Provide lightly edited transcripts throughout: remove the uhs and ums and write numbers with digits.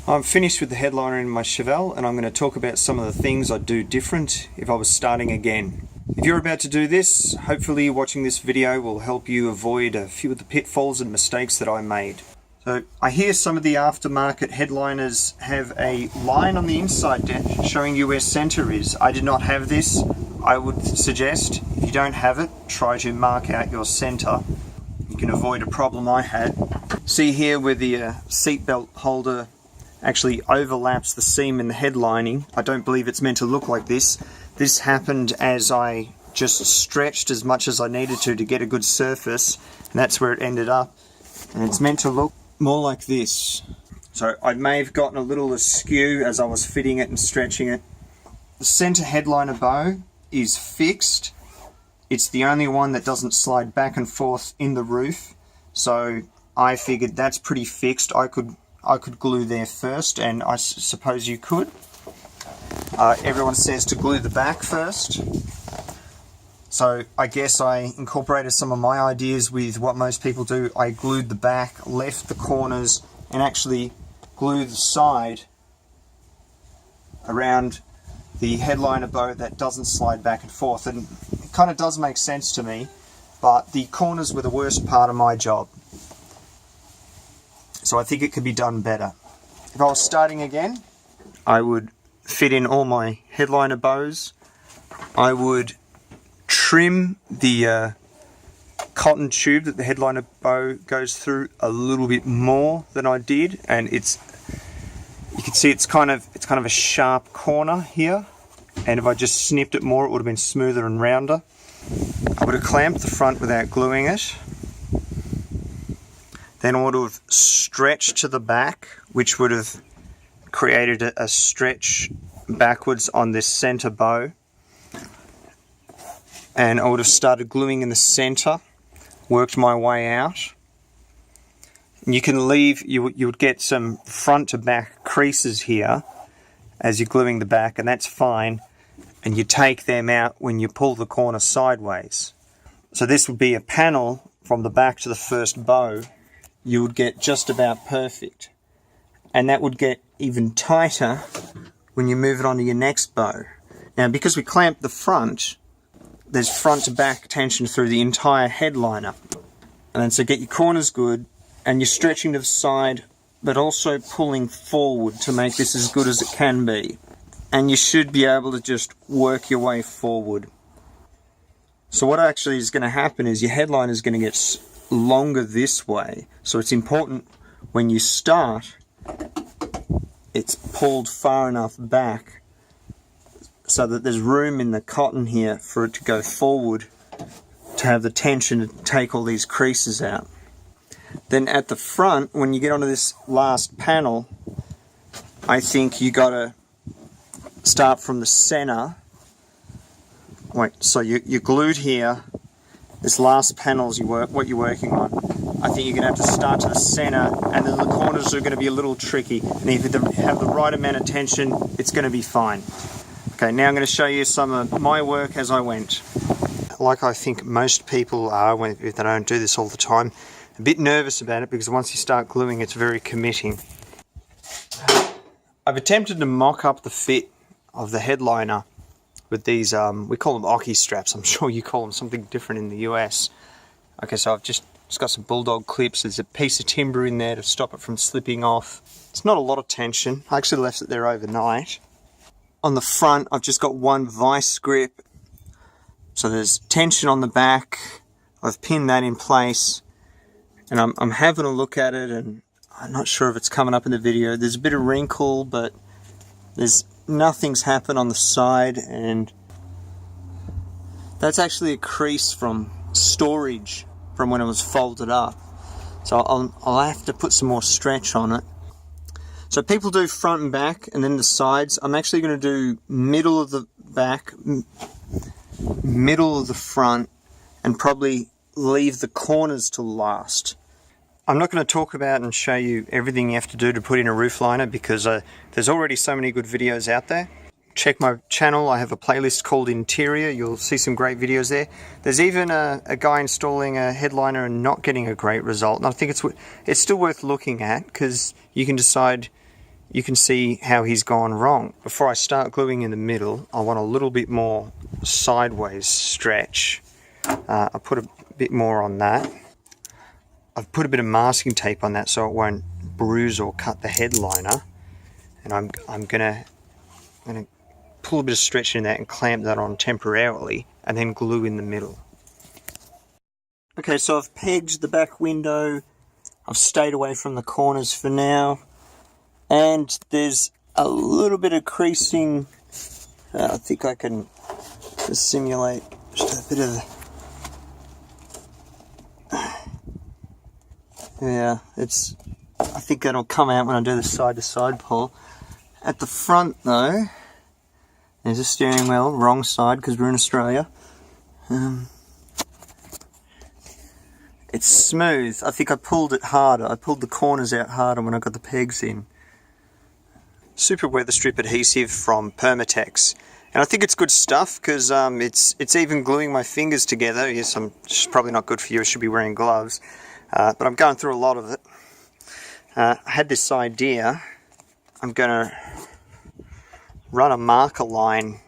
I'm finished with the headliner in my Chevelle, and I'm going to talk about some of the things I'd do different if I was starting again. If you're about to do this, hopefully watching this video will help you avoid a few of the pitfalls and mistakes that I made. So I hear some of the aftermarket headliners have a line on the inside showing you where center is. I did not have this. I would suggest, if you don't have it, try to mark out your center. You can avoid a problem I had. See here where the seatbelt holder actually overlaps the seam in the headlining. I don't believe it's meant to look like this. This happened as I just stretched as much as I needed to get a good surface, and that's where it ended up. And it's meant to look more like this. So I may have gotten a little askew as I was fitting it and stretching it. The center headliner bow is fixed. It's the only one that doesn't slide back and forth in the roof. So I figured that's pretty fixed. I could glue there first, and I suppose you could. Everyone says to glue the back first. So I guess I incorporated some of my ideas with what most people do. I glued the back, left the corners, and actually glued the side around the headliner bow that doesn't slide back and forth. And it kind of does make sense to me, but the corners were the worst part of my job. So I think it could be done better. If I was starting again, I would fit in all my headliner bows. I would trim the cotton tube that the headliner bow goes through a little bit more than I did, and you can see it's kind of a sharp corner here, and if I just snipped it more it would have been smoother and rounder. I would have clamped the front without gluing it. Then I would have stretched to the back, which would have created a stretch backwards on this center bow. And I would have started gluing in the center, worked my way out. And you can leave, you would get some front to back creases here as you're gluing the back, and that's fine. And you take them out when you pull the corner sideways. So this would be a panel from the back to the first bow. You would get just about perfect, and that would get even tighter when you move it onto your next bow. Now, because we clamped the front, there's front to back tension through the entire headliner, and then so get your corners good, and you're stretching to the side but also pulling forward to make this as good as it can be, and you should be able to just work your way forward. So what actually is going to happen is your headliner is going to get longer this way, so it's important when you start it's pulled far enough back so that there's room in the cotton here for it to go forward to have the tension to take all these creases out. Then at the front, when you get onto this last panel, I think you got to start from the center. Wait, so you're glued here. This last panel is what you're working on. I think you're going to have to start to the center, and then the corners are going to be a little tricky. And if you have the right amount of tension, it's going to be fine. Okay, now I'm going to show you some of my work as I went. Like I think most people are, if they don't do this all the time, a bit nervous about it because once you start gluing, it's very committing. I've attempted to mock up the fit of the headliner with these, we call them Oki straps. I'm sure you call them something different in the US. Okay, so I've just got some bulldog clips. There's a piece of timber in there to stop it from slipping off. It's not a lot of tension. I actually left it there overnight. On the front, I've just got one vice grip. So there's tension on the back. I've pinned that in place. And I'm having a look at it, and I'm not sure if it's coming up in the video. There's a bit of wrinkle, but nothing's happened on the side, and that's actually a crease from storage from when it was folded up. So I'll have to put some more stretch on it. So people do front and back and then the sides. I'm actually going to do middle of the back, middle of the front, and probably leave the corners to last. I'm not going to talk about and show you everything you have to do to put in a roof liner because there's already so many good videos out there. check my channel. I have a playlist called Interior. You'll see some great videos there. There's even a guy installing a headliner and not getting a great result. And I think it's still worth looking at, because you can decide, you can see how he's gone wrong. Before I start gluing in the middle, I want a little bit more sideways stretch. I put a bit more on that. I've put a bit of masking tape on that so it won't bruise or cut the headliner. And I'm gonna pull a bit of stretch in that and clamp that on temporarily, and then glue in the middle. Okay, so I've pegged the back window. I've stayed away from the corners for now. And there's a little bit of creasing. I think I can simulate just a bit of... Yeah, I think that'll come out when I do the side-to-side pull. At the front though, there's a steering wheel, wrong side because we're in Australia. It's smooth. I think I pulled it harder. I pulled the corners out harder when I got the pegs in. Super weather strip adhesive from Permatex, and I think it's good stuff because it's even gluing my fingers together. Yes, it's probably not good for you. I should be wearing gloves, but I'm going through a lot of it. I had this idea. I'm going to run a marker line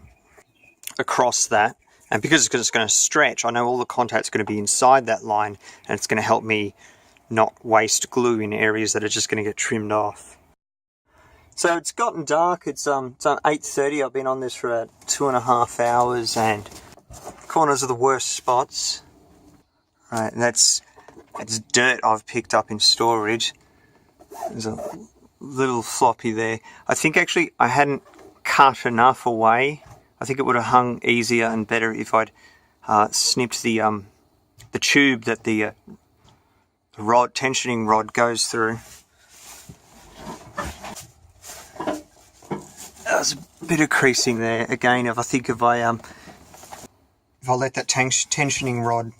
across that, and because it's going to stretch, I know all the contact's going to be inside that line, and it's going to help me not waste glue in areas that are just going to get trimmed off. So it's gotten dark. It's 8:30. I've been on this for about 2.5 hours, and corners are the worst spots. Right, and that's dirt I've picked up in storage. There's a little floppy there. I think actually I hadn't cut enough away. I think it would have hung easier and better if I'd snipped the tube that the tensioning rod goes through. There's a bit of creasing there. Again, if I let that tensioning rod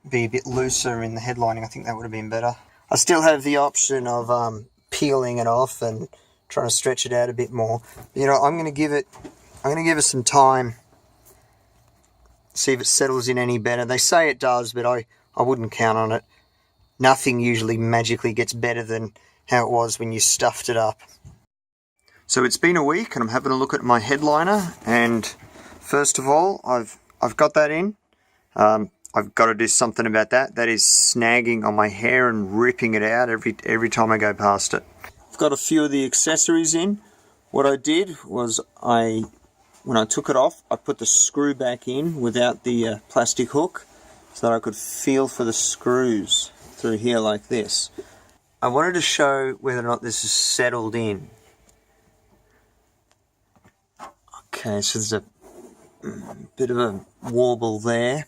be a bit looser in the headlining, I think that would have been better. I still have the option of peeling it off and trying to stretch it out a bit more. You know, I'm going to give it some time, see if it settles in any better. They say it does, but I wouldn't count on it. Nothing usually magically gets better than how it was when you stuffed it up. So it's been a week, and I'm having a look at my headliner, and first of all, I've got that in. I've got to do something about that. That is snagging on my hair and ripping it out every time I go past it. I've got a few of the accessories in. What I did was when I took it off, I put the screw back in without the plastic hook so that I could feel for the screws through here like this. I wanted to show whether or not this is settled in. Okay, so there's a bit of a warble there.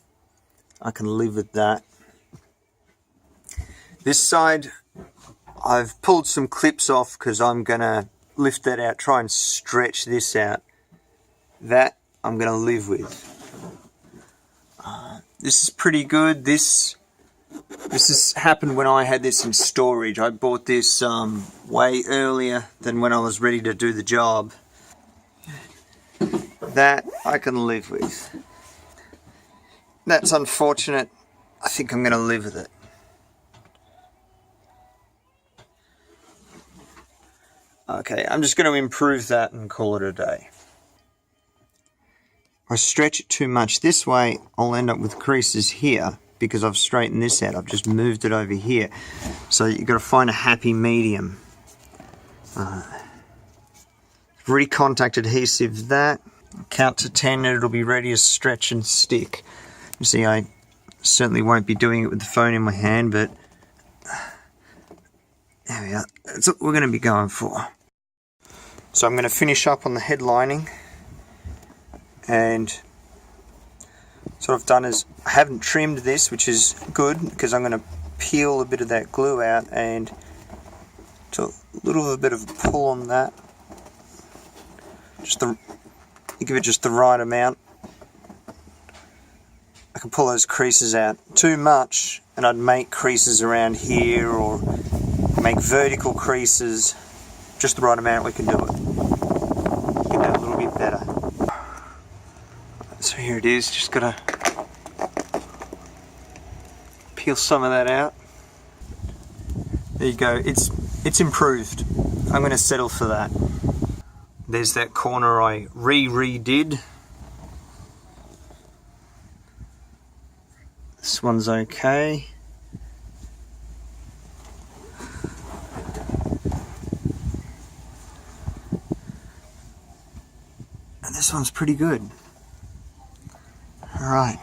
I can live with that. This side, I've pulled some clips off because I'm going to lift that out, try and stretch this out. That I'm going to live with. This is pretty good. This has happened when I had this in storage. I bought this way earlier than when I was ready to do the job. That I can live with. That's unfortunate. I think I'm going to live with it. Okay, I'm just going to improve that and call it a day. If I stretch it too much this way, I'll end up with creases here because I've straightened this out. I've just moved it over here. So you've got to find a happy medium. Recontact adhesive that. Count to 10 and it'll be ready to stretch and stick. You see, I certainly won't be doing it with the phone in my hand, but there we are. That's what we're going to be going for. So I'm going to finish up on the headlining, and so what I've done is I haven't trimmed this, which is good because I'm going to peel a bit of that glue out and do a little bit of a pull on that. You give it just the right amount. I can pull those creases out. Too much and I'd make creases around here or make vertical creases. Just the right amount, we can do it. Get that a little bit better. Here it is, just gotta peel some of that out. There you go, it's improved. I'm gonna settle for that. There's that corner I redid. This one's okay. And this one's pretty good. Alright.